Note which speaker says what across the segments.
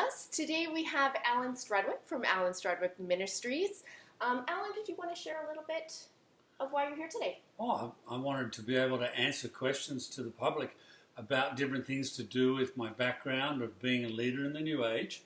Speaker 1: us. Today we have Alan Strudwick from Alan Strudwick Ministries. Alan, did you want to share a little bit of why you're here today?
Speaker 2: I wanted to be able to answer questions to the public about different things to do with my background of being a leader in the New Age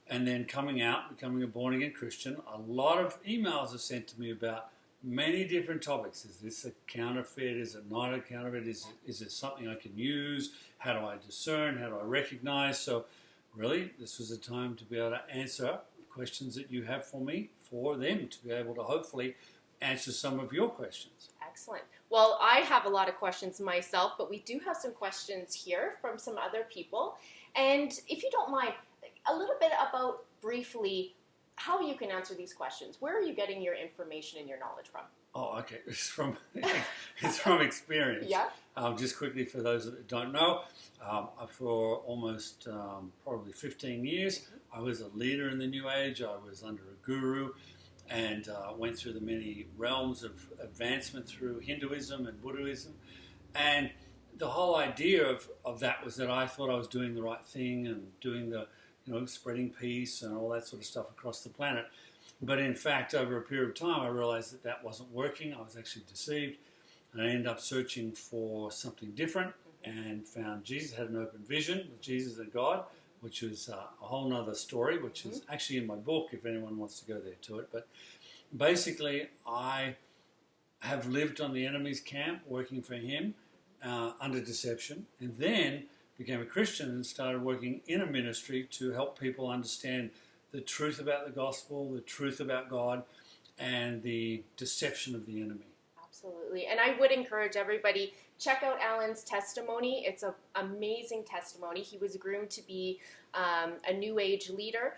Speaker 2: and then coming out, becoming a born-again Christian. A lot of emails are sent to me about many different topics. Is this a counterfeit? Is it not a counterfeit? Is it something I can use? How do I discern? How do I recognize? So really, this was a time to be able to answer questions that you have for me, for them to be able to hopefully answer some of your questions.
Speaker 1: Excellent. Well, I have a lot of questions myself, but we do have some questions here from some other people. And if you don't mind, a little bit about briefly how you can answer these questions. Where are you getting your information and your knowledge from?
Speaker 2: Oh, okay. It's from experience.
Speaker 1: Yeah.
Speaker 2: Just quickly for those that don't know, for almost probably 15 years, I was a leader in the New Age. I was under a guru and went through the many realms of advancement through Hinduism and Buddhism. And the whole idea of that was that I thought I was doing the right thing and doing the, spreading peace and all that sort of stuff across the planet. But in fact, over a period of time, I realized that that wasn't working. I was actually deceived. And I ended up searching for something different and found Jesus, had an open vision with Jesus and God, which was a whole nother story, which is actually in my book, if anyone wants to go there to it. But basically, I have lived on the enemy's camp, working for him under deception, and then became a Christian and started working in a ministry to help people understand the truth about the gospel, the truth about God, and the deception of the enemy.
Speaker 1: Absolutely. And I would encourage everybody, check out Alan's testimony. It's an amazing testimony. He was groomed to be a New Age leader,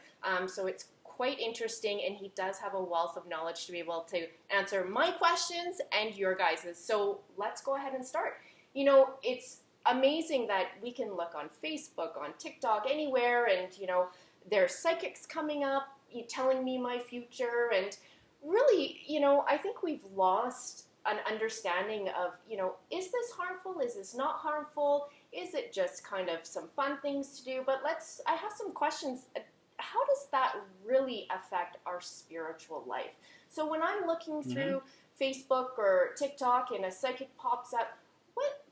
Speaker 1: so it's quite interesting, and he does have a wealth of knowledge to be able to answer my questions and your guys's. So let's go ahead and start. It's amazing that we can look on Facebook, on TikTok, anywhere, and, there's psychics coming up, telling me my future, and really, I think we've lost an understanding of, is this harmful? Is this not harmful? Is it just kind of some fun things to do? But I have some questions. How does that really affect our spiritual life? So when I'm looking through Facebook or TikTok and a psychic pops up,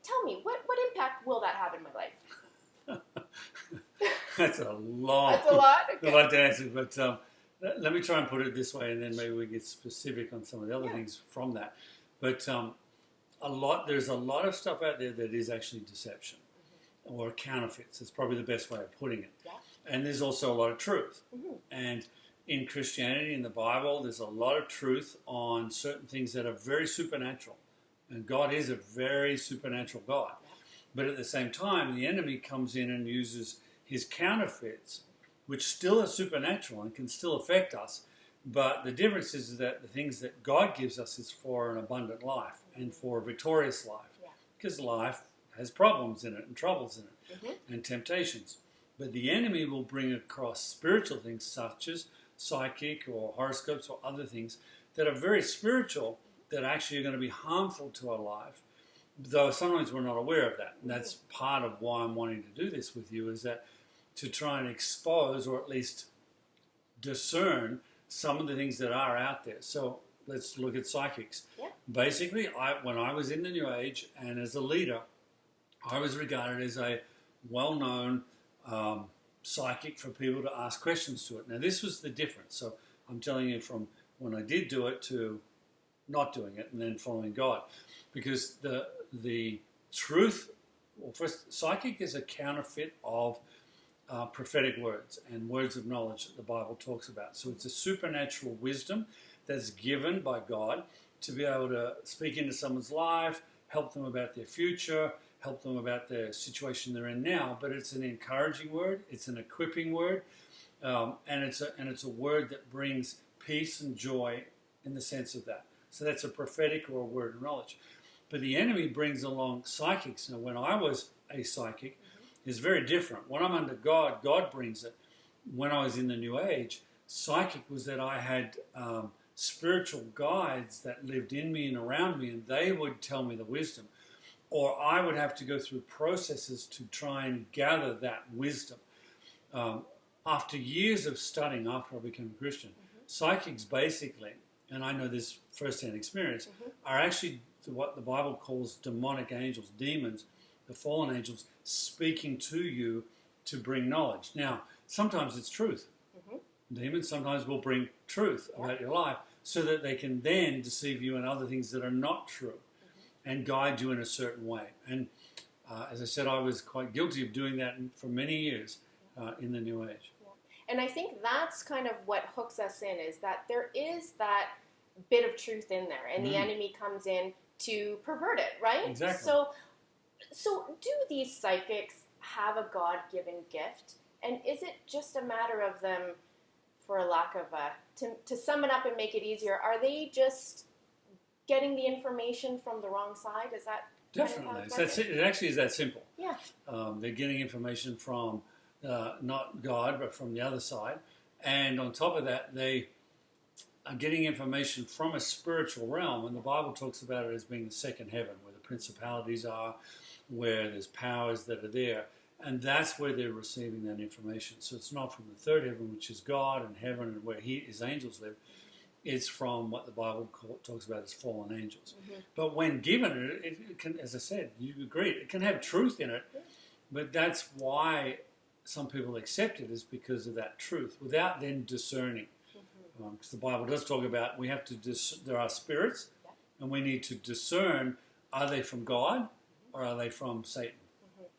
Speaker 1: tell me, what impact will that have in my life?
Speaker 2: That's a lot.
Speaker 1: That's a lot? Okay.
Speaker 2: A lot to answer, but let me try and put it this way, and then maybe we get specific on some of the other things from that. But there's a lot of stuff out there that is actually deception or counterfeits. It's probably the best way of putting it.
Speaker 1: Yeah.
Speaker 2: And there's also a lot of truth. And in Christianity, in the Bible, there's a lot of truth on certain things that are very supernatural. And God is a very supernatural God. But at the same time, the enemy comes in and uses his counterfeits, which still are supernatural and can still affect us. But the difference is that the things that God gives us is for an abundant life and for a victorious life. Because life has problems in it and troubles in it and temptations. But the enemy will bring across spiritual things such as psychic or horoscopes or other things that are very spiritual that actually are going to be harmful to our life, though sometimes we're not aware of that. And that's part of why I'm wanting to do this with you, is that to try and expose or at least discern some of the things that are out there. So let's look at psychics.
Speaker 1: Yeah.
Speaker 2: Basically, when I was in the New Age and as a leader, I was regarded as a well-known psychic for people to ask questions to it. Now, this was the difference. So I'm telling you from when I did do it to not doing it and then following God. Because the truth, well, first, psychic is a counterfeit of prophetic words and words of knowledge that the Bible talks about. So it's a supernatural wisdom that's given by God to be able to speak into someone's life, help them about their future, help them about the situation they're in now. But it's an encouraging word, it's an equipping word, and it's a word that brings peace and joy in the sense of that. So that's a prophetic or a word of knowledge. But the enemy brings along psychics. Now, when I was a psychic, it's very different. When I'm under God, God brings it. When I was in the New Age, psychic was that I had spiritual guides that lived in me and around me, and they would tell me the wisdom. Or I would have to go through processes to try and gather that wisdom. after years of studying, after I became a Christian, psychics basically, and I know this firsthand experience, are actually what the Bible calls demonic angels, demons, the fallen angels, speaking to you to bring knowledge. Now, sometimes it's truth. Demons sometimes will bring truth about your life so that they can then deceive you in other things that are not true and guide you in a certain way. And as I said, I was quite guilty of doing that for many years in the New Age.
Speaker 1: And I think that's kind of what hooks us in, is that there is that bit of truth in there, and the enemy comes in to pervert it, right?
Speaker 2: Exactly.
Speaker 1: So do these psychics have a God-given gift? And is it just a matter of them, for a lack of to sum it up and make it easier, are they just getting the information from the wrong side? Is that
Speaker 2: definitely? It actually is that simple.
Speaker 1: Yeah.
Speaker 2: They're getting information from not God, but from the other side. And on top of that, they are getting information from a spiritual realm. And the Bible talks about it as being the second heaven, where the principalities are, where there's powers that are there. And that's where they're receiving that information. So it's not from the third heaven, which is God and heaven and where his angels live. It's from what the Bible talks about as fallen angels. But when given it can, as I said, you agreed, it can have truth in it. But that's why some people accept it, is because of that truth, without then discerning. Because the Bible does talk about we have to there are spirits, and we need to discern, are they from God or are they from Satan?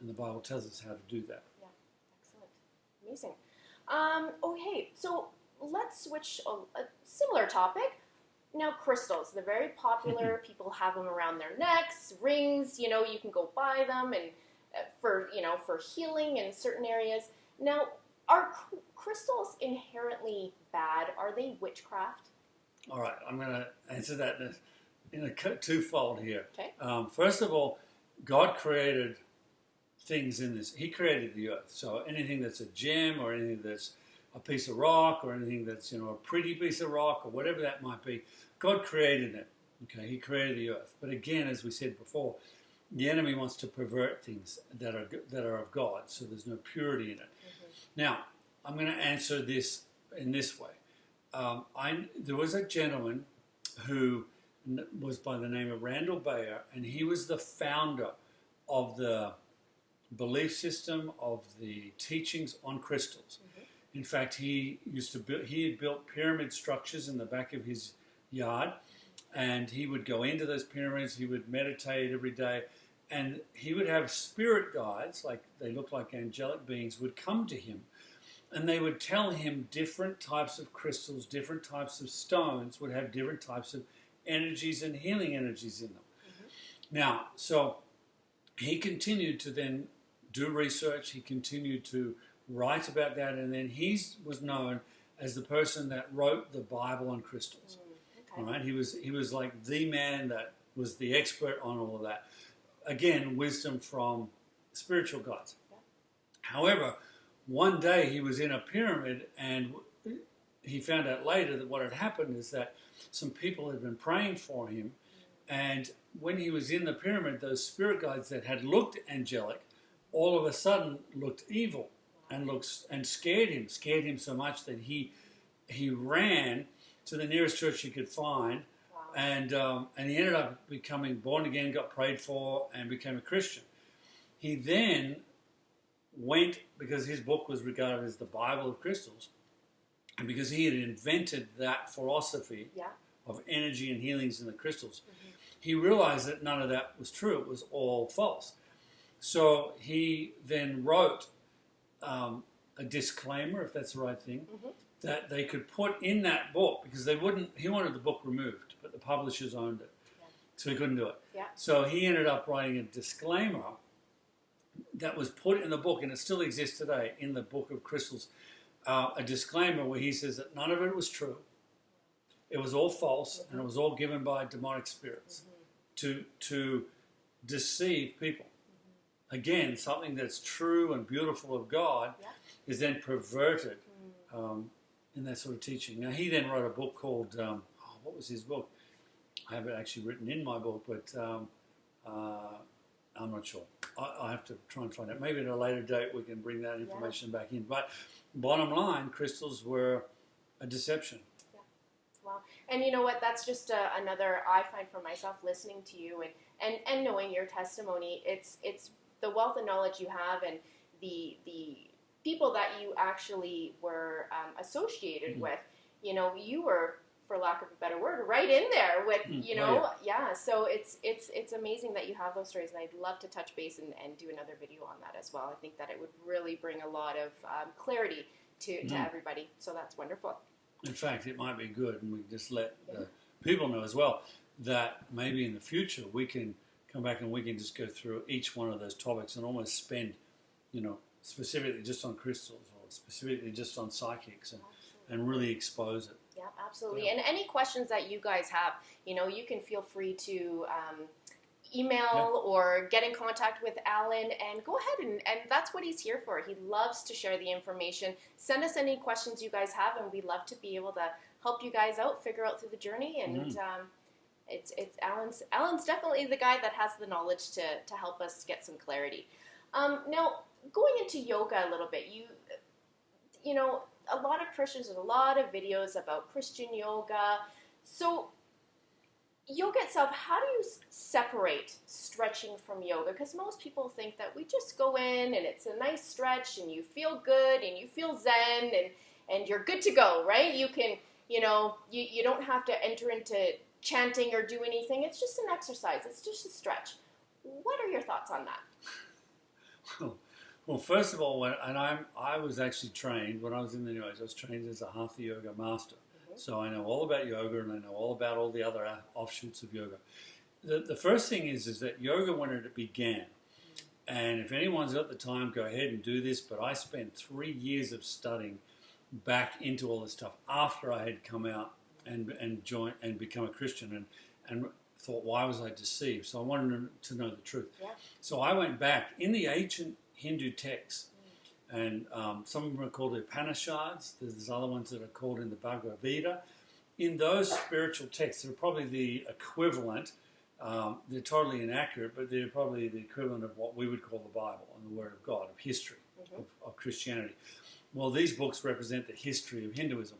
Speaker 2: And the Bible tells us how to do that.
Speaker 1: Yeah, excellent. Amazing. Okay, so let's switch a similar topic. Now, crystals, they're very popular. People have them around their necks, rings, you can go buy them, and for healing in certain areas. Now, are crystals inherently bad? Are they witchcraft?
Speaker 2: All right, I'm going to answer that in a twofold here.
Speaker 1: Okay.
Speaker 2: First of all, God created things in this. He created the earth. So anything that's a gem, or anything that's a piece of rock, or anything that's a pretty piece of rock, or whatever that might be, God created it. Okay, He created the earth. But again, as we said before, the enemy wants to pervert things that are of God. So there's no purity in it. Now, I'm going to answer this in this way. There was a gentleman who was by the name of Randall Bayer, and he was the founder of the belief system, of the teachings on crystals. In fact, he had built pyramid structures in the back of his yard, and he would go into those pyramids. He would meditate every day, and he would have spirit guides, like they look like angelic beings, would come to him, and they would tell him different types of crystals, different types of stones would have different types of energies and healing energies in them. Now, so he continued to then do research. He continued to write about that, and then he was known as the person that wrote the Bible on crystals. All right, he was like the man that was the expert on all of that. Again, wisdom from spiritual guides. However, one day he was in a pyramid, and he found out later that what had happened is that some people had been praying for him, and when he was in the pyramid, those spirit guides that had looked angelic all of a sudden looked evil and scared him so much that he ran to the nearest church he could find, and he ended up becoming born again, got prayed for, and became a Christian. He then went, because his book was regarded as the Bible of crystals, and because he had invented that philosophy of energy and healings in the crystals, he realized that none of that was true. It was all false. So he then wrote a disclaimer, if that's the right thing, that they could put in that book, because he wanted the book removed, but the publishers owned it. So he couldn't do it. So he ended up writing a disclaimer that was put in the book, and it still exists today in the Book of Crystals, a disclaimer where he says that none of it was true. It was all false, and it was all given by demonic spirits to deceive people. Again, something that's true and beautiful of God is then perverted in that sort of teaching. Now, he then wrote a book called, what was his book? I have it actually written in my book, but I'm not sure. I have to try and find out. Maybe at a later date we can bring that information back in. But bottom line, crystals were a deception.
Speaker 1: Yeah. Wow. And you know what? That's just another, I find for myself listening to you and knowing your testimony, it's the wealth of knowledge you have and the people that you actually were associated with. You know, you were, for lack of a better word, right in there with, you know, so it's amazing that you have those stories, and I'd love to touch base and do another video on that as well. I think that it would really bring a lot of clarity to everybody, so that's wonderful.
Speaker 2: In fact, it might be good, and we just let the people know as well that maybe in the future we can come back and we can just go through each one of those topics and almost spend, you know, specifically just on crystals or specifically just on psychics and really expose it.
Speaker 1: Yeah, absolutely. Yeah. And any questions that you guys have, you know, you can feel free to email or get in contact with Alan, and go ahead and that's what he's here for. He loves to share the information. Send us any questions you guys have, and we'd love to be able to help you guys out, figure out through the journey. And it's Alan's definitely the guy that has the knowledge to help us get some clarity. Now, going into yoga a little bit, you know, a lot of Christians, there's a lot of videos about Christian yoga. So yoga itself, how do you separate stretching from yoga? Because most people think that we just go in and it's a nice stretch and you feel good and you feel zen and you're good to go, right? You can, you know, you don't have to enter into chanting or do anything. It's just an exercise. It's just a stretch. What are your thoughts on that?
Speaker 2: Well, first of all, I was actually trained, when I was in the New Age, I was trained as a Hatha Yoga master. So I know all about yoga, and I know all about all the other offshoots of yoga. The first thing is that yoga, when it began, and if anyone's got the time, go ahead and do this, but I spent 3 years of studying back into all this stuff after I had come out and joined and become a Christian, and thought, why was I deceived? So I wanted to know the truth. Yeah. So I went back in the ancient Hindu texts, and some of them are called the Upanishads. There's other ones that are called in the Bhagavad Gita. In those spiritual texts, they're probably the equivalent. They're totally inaccurate, but they're probably the equivalent of what we would call the Bible and the Word of God, of history, of Christianity. Well, these books represent the history of Hinduism.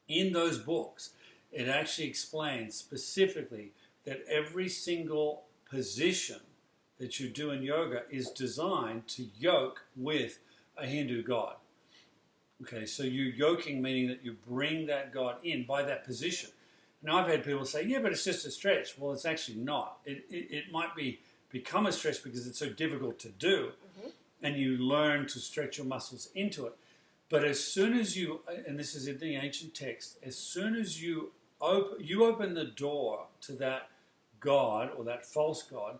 Speaker 2: In those books, it actually explains specifically that every single position that you do in yoga is designed to yoke with a Hindu god. Okay, so you're yoking, meaning that you bring that god in by that position. Now, I've had people say, yeah, but it's just a stretch. Well, it's actually not. It might become a stretch because it's so difficult to do, and you learn to stretch your muscles into it. But as soon as you, and this is in the ancient text, as soon as you open the door to that god or that false god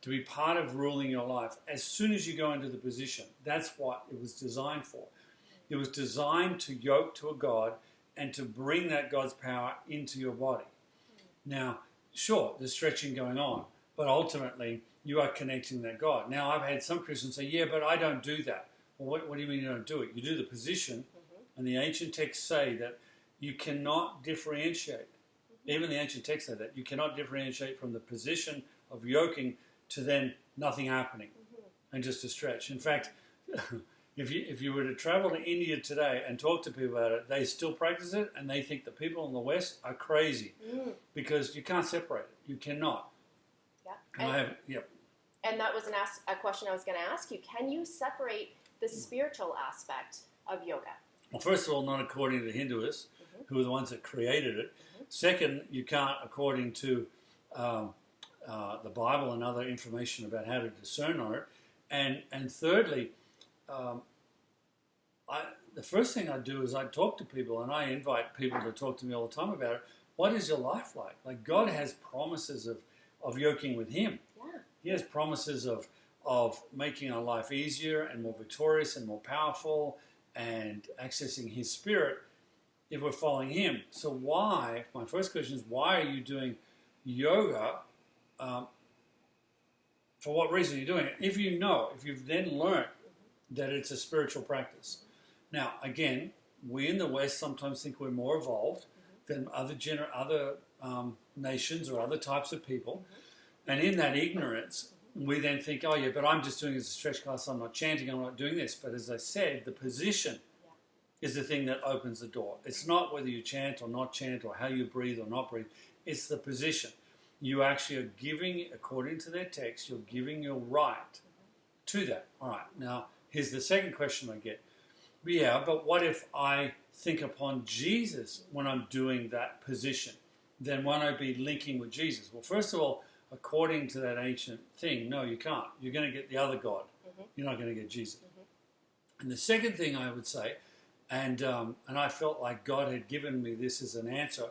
Speaker 2: to be part of ruling your life, as soon as you go into the position, that's what it was designed for. It was designed to yoke to a god and to bring that god's power into your body. Now, sure, there's stretching going on, but ultimately you are connecting that god. Now, I've had some Christians say, yeah, but I don't do that. Well, what do you mean you don't do it? You do the position, and the ancient texts say that you cannot differentiate. Even the ancient texts say that. You cannot differentiate from the position of yoking to then nothing happening and just a stretch. In fact, if you were to travel to India today and talk to people about it, they still practice it, and they think the people in the West are crazy because you can't separate it. You cannot. Yeah.
Speaker 1: And that was a question I was going to ask you. Can you separate the spiritual aspect of yoga?
Speaker 2: Well, first of all, not according to the Hinduists, who are the ones that created it. Second, you can't according to the Bible and other information about how to discern on it. And thirdly, the first thing I do is I talk to people, and I invite people to talk to me all the time about it. What is your life like? Like, God has promises of yoking with Him. Yeah. He has promises of making our life easier and more victorious and more powerful and accessing His Spirit if we're following Him. So why, my first question is, why are you doing yoga? For what reason are you doing it? If you've then learned that it's a spiritual practice. Now, again, we in the West sometimes think we're more evolved than other nations or other types of people. And in that ignorance, we then think, oh yeah, but I'm just doing it as a stretch class, I'm not chanting, I'm not doing this. But as I said, the position is the thing that opens the door. It's not whether you chant or not chant or how you breathe or not breathe. It's the position. You actually are giving, according to their text, you're giving your right to that. All right, now here's the second question I get. Yeah, but what if I think upon Jesus when I'm doing that position? Then won't I be linking with Jesus? Well, first of all, according to that ancient thing, no, you can't. You're going to get the other God. You're not going to get Jesus. And the second thing I would say, and I felt like God had given me this as an answer,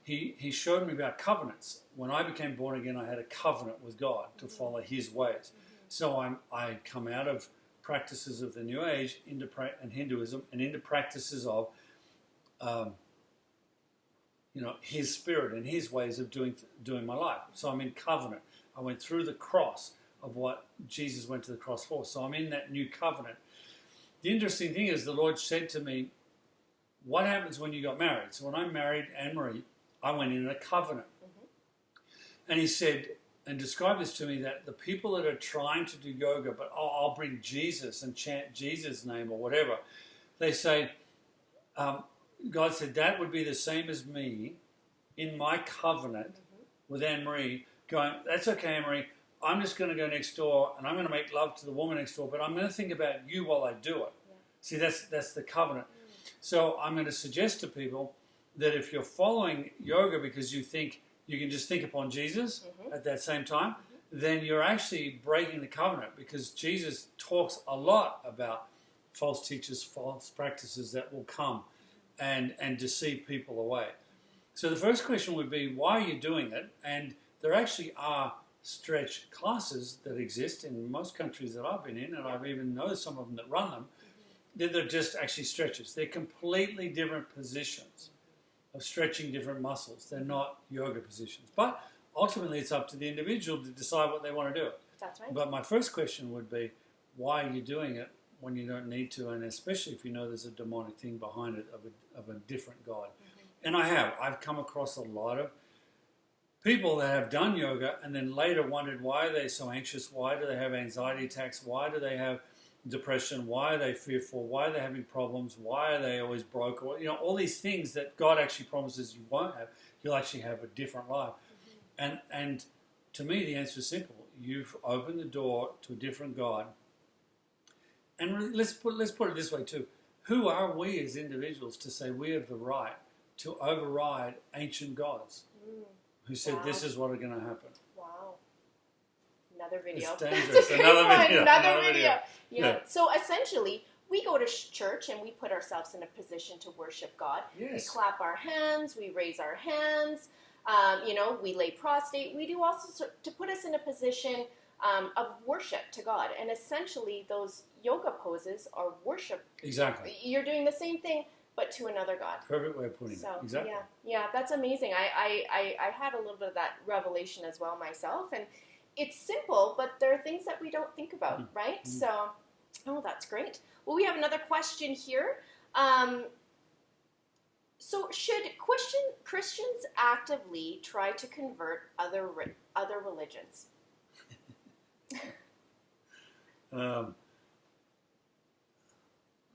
Speaker 2: He showed me about covenants. When I became born again, I had a covenant with God to follow His ways. So I come out of practices of the New Age and Hinduism and into practices of His Spirit and His ways of doing my life. So I'm in covenant. I went through the cross of what Jesus went to the cross for. So I'm in that new covenant. The interesting thing is the Lord said to me, what happens when you got married? So when I married Anne-Marie, I went in a covenant. And He said, and described this to me, that the people that are trying to do yoga, but I'll bring Jesus and chant Jesus' name or whatever, they say, God said, that would be the same as me in my covenant with Anne-Marie, going, that's okay, Anne-Marie, I'm just going to go next door and I'm going to make love to the woman next door, but I'm going to think about you while I do it. See, that's the covenant. So I'm going to suggest to people that if you're following yoga because you think you can just think upon Jesus at that same time, then you're actually breaking the covenant, because Jesus talks a lot about false teachers, false practices that will come and deceive people away. So the first question would be, why are you doing it? And there actually are stretch classes that exist in most countries that I've been in, and I've even known some of them that run them. They're just actually stretches. They're completely different positions of stretching different muscles. They're not yoga positions. But ultimately, it's up to the individual to decide what they want to do.
Speaker 1: That's right.
Speaker 2: But my first question would be, why are you doing it when you don't need to? And especially if you know there's a demonic thing behind it of a different God. And I've come across a lot of people that have done yoga and then later wondered, why are they so anxious? Why do they have anxiety attacks? Why do they have depression? Why are they fearful? Why are they having problems? Why are they always broke? Or, all these things that God actually promises you won't have. You'll actually have a different life. And to me, the answer is simple. You've opened the door to a different God. And let's put it this way too. Who are we as individuals to say we have the right to override ancient gods who said this is what is going to happen?
Speaker 1: Wow. Another video.
Speaker 2: It's dangerous.
Speaker 1: Another video.
Speaker 2: Yeah.
Speaker 1: So essentially, we go to church and we put ourselves in a position to worship God.
Speaker 2: Yes.
Speaker 1: We clap our hands. We raise our hands. We lay prostrate. We do also to put us in a position of worship to God. And essentially, those yoga poses are worship.
Speaker 2: Exactly.
Speaker 1: You're doing the same thing, but to another God.
Speaker 2: Perfect way of putting it. Exactly.
Speaker 1: Yeah, that's amazing. I had a little bit of that revelation as well myself, and it's simple, but there are things that we don't think about, right? So, that's great. Well, we have another question here. So, should Christians actively try to convert other religions?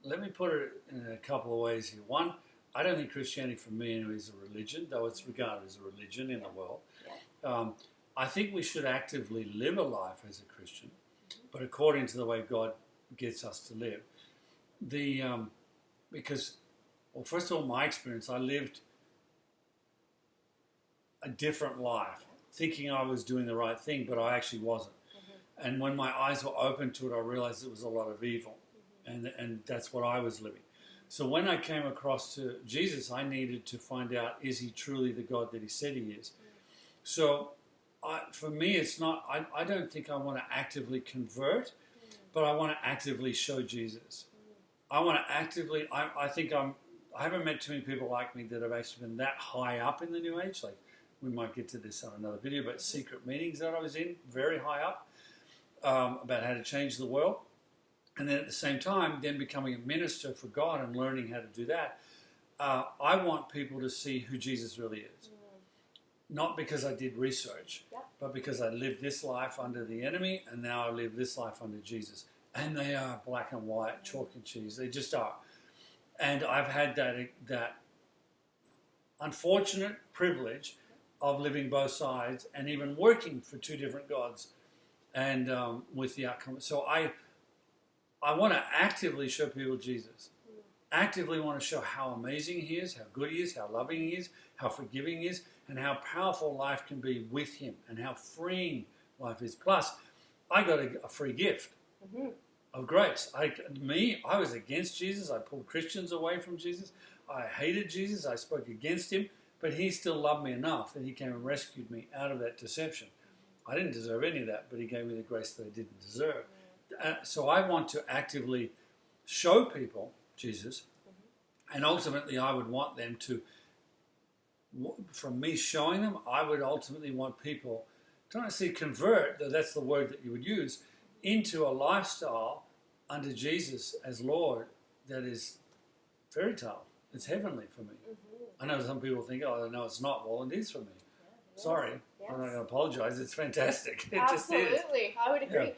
Speaker 2: Let me put it in a couple of ways here. One, I don't think Christianity for me anyway is a religion, though it's regarded as a religion in the world. I think we should actively live a life as a Christian, but according to the way God gets us to live. Because, first of all, my experience, I lived a different life, thinking I was doing the right thing, but I actually wasn't. And when my eyes were open to it, I realized it was a lot of evil. And that's what I was living. So when I came across to Jesus, I needed to find out, is He truly the God that He said He is? So for me, it's not, I don't think I want to actively convert, but I want to actively show Jesus. I want to actively, I haven't met too many people like me that have actually been that high up in the New Age. Like, we might get to this on another video, but secret meetings that I was in, very high up, about how to change the world. And then at the same time, then becoming a minister for God and learning how to do that. I want people to see who Jesus really is. not because I did research,
Speaker 1: Yep.
Speaker 2: but because I lived this life under the enemy, and now I live this life under Jesus. And they are black and white, chalk and cheese. They just are. And I've had that unfortunate privilege of living both sides and even working for two different gods, and with the outcome. So I want to actively show people Jesus. Actively want to show how amazing he is, how good he is, how loving he is, how forgiving he is, and how powerful life can be with him, and how freeing life is. Plus, I got a free gift of grace. I was against Jesus. I pulled Christians away from Jesus. I hated Jesus. I spoke against him. But he still loved me enough that he came and rescued me out of that deception. I didn't deserve any of that, but he gave me the grace that I didn't deserve. So I want to actively show people Jesus, and ultimately I would want them to, from me showing them, I would ultimately want people, don't I see convert, that's the word that you would use, into a lifestyle under Jesus as Lord that is fairy tale. It's heavenly for me. I know some people think, oh, no, it's not. Well, it is for me.
Speaker 1: Yeah,
Speaker 2: Sorry.
Speaker 1: yes.
Speaker 2: I'm not going to apologize. It's fantastic. It
Speaker 1: Absolutely.
Speaker 2: just is.
Speaker 1: I would agree.
Speaker 2: Yeah.